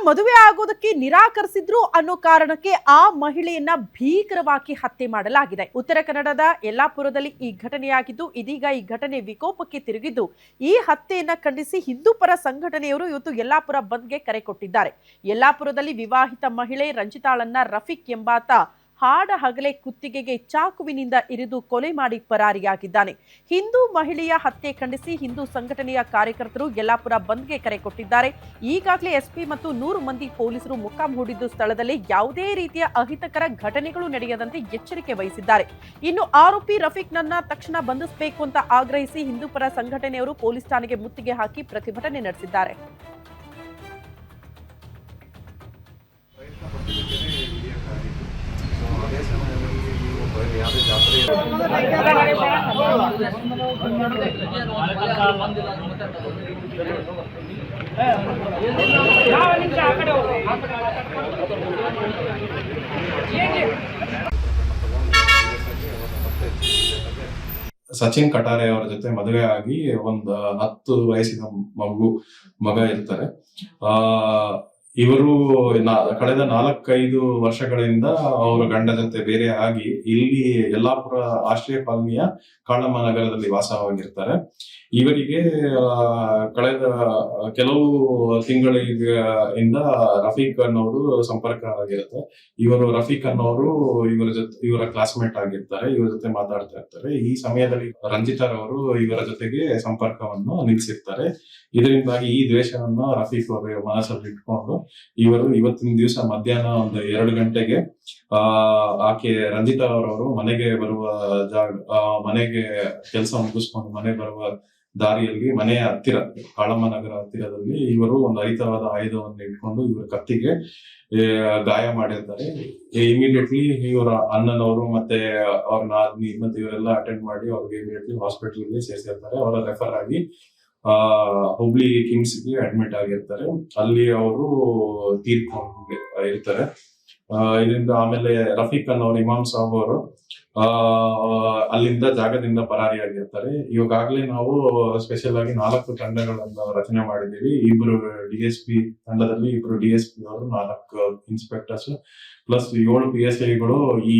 ಮದುವೆ ಆಗೋದಕ್ಕೆ ನಿರಾಕರಿಸಿದ್ರು ಅನ್ನೋ ಕಾರಣಕ್ಕೆ ಆ ಮಹಿಳೆಯನ್ನ ಭೀಕರವಾಗಿ ಹತ್ಯೆ ಮಾಡಲಾಗಿದೆ. ಉತ್ತರ ಕನ್ನಡದ ಯಲ್ಲಾಪುರದಲ್ಲಿ ಈ ಘಟನೆಯಾಗಿದ್ದು, ಇದೀಗ ಈ ಘಟನೆ ವಿಕೋಪಕ್ಕೆ ತಿರುಗಿದ್ದು, ಈ ಹತ್ಯೆಯನ್ನ ಖಂಡಿಸಿ ಹಿಂದೂ ಪರ ಸಂಘಟನೆಯವರು ಇವತ್ತು ಯಲ್ಲಾಪುರ ಬಂದ್ಗೆ ಕರೆ ಕೊಟ್ಟಿದ್ದಾರೆ. ಯಲ್ಲಾಪುರದಲ್ಲಿ ವಿವಾಹಿತ ಮಹಿಳೆ ರಂಜಿತಾಳನ್ನ ರಫೀಕ್ ಎಂಬಾತ ಹಾಡ ಹಗಲೇ ಕುತ್ತಿಗೆಗೆ ಚಾಕುವಿನಿಂದ ಇರಿದು ಕೊಲೆ ಮಾಡಿ ಪರಾರಿಯಾಗಿದ್ದಾನೆ. ಹಿಂದೂ ಮಹಿಳೆಯ ಹತ್ಯೆ ಖಂಡಿಸಿ ಹಿಂದೂ ಸಂಘಟನೆಯ ಕಾರ್ಯಕರ್ತರು ಯಲ್ಲಾಪುರ ಬಂದ್ಗೆ ಕರೆ ಕೊಟ್ಟಿದ್ದಾರೆ. ಈಗಾಗಲೇ ಎಸ್ಪಿ ಮತ್ತು 100 ಮಂದಿ ಪೊಲೀಸರು ಮೊಕ್ಕಾಂ ಹೂಡಿದ್ದು ಸ್ಥಳದಲ್ಲಿ ಯಾವುದೇ ರೀತಿಯ ಅಹಿತಕರ ಘಟನೆಗಳು ನಡೆಯದಂತೆ ಎಚ್ಚರಿಕೆ ವಹಿಸಿದ್ದಾರೆ. ಇನ್ನು ಆರೋಪಿ ರಫೀಕ್ನನ್ನ ತಕ್ಷಣ ಬಂಧಿಸಬೇಕು ಅಂತ ಆಗ್ರಹಿಸಿ ಹಿಂದೂ ಪರ ಸಂಘಟನೆಯವರು ಪೊಲೀಸ್ ಠಾಣೆಗೆ ಮುತ್ತಿಗೆ ಹಾಕಿ ಪ್ರತಿಭಟನೆ ನಡೆಸಿದ್ದಾರೆ. ಅದೇ ಸಮಯದಲ್ಲಿ ಯಾವುದೇ ಜಾತ್ರೆ ಸಚಿನ್ ಕಟಾರೆ ಅವರ ಜೊತೆ ಮದುವೆ ಆಗಿ ಒಂದು 10 ವಯಸ್ಸಿನ ಮಗ ಇರ್ತಾರೆ. ಇವರು ಕಳೆದ 4-5 ವರ್ಷಗಳಿಂದ ಅವರ ಗಂಡ ಜೊತೆ ಬೇರೆ ಆಗಿ ಇಲ್ಲಿ ಯಲ್ಲಾಪುರ ಆಶ್ರಯ ಕಾಲನಿಯ ಕಾಳಮ್ಮ ನಗರದಲ್ಲಿ ವಾಸವಾಗಿರ್ತಾರೆ. ಇವರಿಗೆ ಕಳೆದ ಕೆಲವು ತಿಂಗಳಿಂದ ರಫೀಕ್ ಅನ್ನೋರು ಸಂಪರ್ಕ ಆಗಿರುತ್ತೆ. ಇವರು ರಫೀಕ್ ಅನ್ನೋರು ಇವರ ಕ್ಲಾಸ್ಮೇಟ್ ಆಗಿರ್ತಾರೆ. ಇವರ ಜೊತೆ ಮಾತಾಡ್ತಾ ಇರ್ತಾರೆ. ಈ ಸಮಯದಲ್ಲಿ ರಂಜಿತಾರವರು ಇವರ ಜೊತೆಗೆ ಸಂಪರ್ಕವನ್ನು ನಿಲ್ಲಿಸಿರ್ತಾರೆ. ಇದರಿಂದಾಗಿ ಈ ದ್ವೇಷವನ್ನ ರಫೀಕ್ ಅವರ ಮನಸ್ಸಲ್ಲಿ ಇಟ್ಕೊಂಡು ಇವರು ಇವತ್ತಿನ ದಿವಸ ಮಧ್ಯಾಹ್ನ ಒಂದು 2 ಗಂಟೆಗೆ ಆಕೆ ರಂಜಿತಾ ಅವರವರು ಮನೆಗೆ ಬರುವ ಮನೆಗೆ ಕೆಲಸ ಮುಗಿಸ್ಕೊಂಡು ಮನೆ ಬರುವ ದಾರಿಯಲ್ಲಿ ಮನೆಯ ಹತ್ತಿರ ಕಾಳಮ್ಮ ನಗರ ಹತ್ತಿರದಲ್ಲಿ ಇವರು ಒಂದು ಹರಿತವಾದ ಆಯುಧವನ್ನು ಇಟ್ಕೊಂಡು ಇವರ ಕತ್ತಿಗೆ ಗಾಯ ಮಾಡಿರ್ತಾರೆ. ಇಮಿಡಿಯೇಟ್ಲಿ ಇವರ ಅಣ್ಣನವರು ಮತ್ತೆ ಅವ್ರ ನಾದ್ನಿ ಮತ್ತೆ ಇವರೆಲ್ಲ ಅಟೆಂಡ್ ಮಾಡಿ ಅವ್ರಿಗೆ ಇಮಿಡಿಯೇಟ್ಲಿ ಹಾಸ್ಪಿಟಲ್ಗೆ ಸೇರಿಸಿರ್ತಾರೆ. ಅವರ ರೆಫರ್ ಆಗಿ ಹುಬ್ಳಿ ಕಿಮ್ಸ್ ಗೆ ಅಡ್ಮಿಟ್ ಆಗಿರ್ತಾರೆ. ಅಲ್ಲಿ ಅವರು ತೀರ್ಕೊಂಡು ಇರ್ತಾರೆ. ಇದರಿಂದ ಆಮೇಲೆ ರಫೀಕ್ ಅನ್ನೋರು ಇಮಾಮ್ ಸಾಬ್ ಅವರು ಅಲ್ಲಿಂದ ಜಾಗದಿಂದ ಪರಾರಿಯಾಗಿರ್ತಾರೆ. ಇವಾಗಲೇ ನಾವು ಸ್ಪೆಷಲ್ ಆಗಿ 4 ತಂಡಗಳನ್ನ ರಚನೆ ಮಾಡಿದ್ದೀವಿ. 2 DSP ತಂಡದಲ್ಲಿ 2 DSP ಅವರು 4 ಇನ್ಸ್ಪೆಕ್ಟರ್ಸ್ ಪ್ಲಸ್ 7 PSI ಗಳು ಈ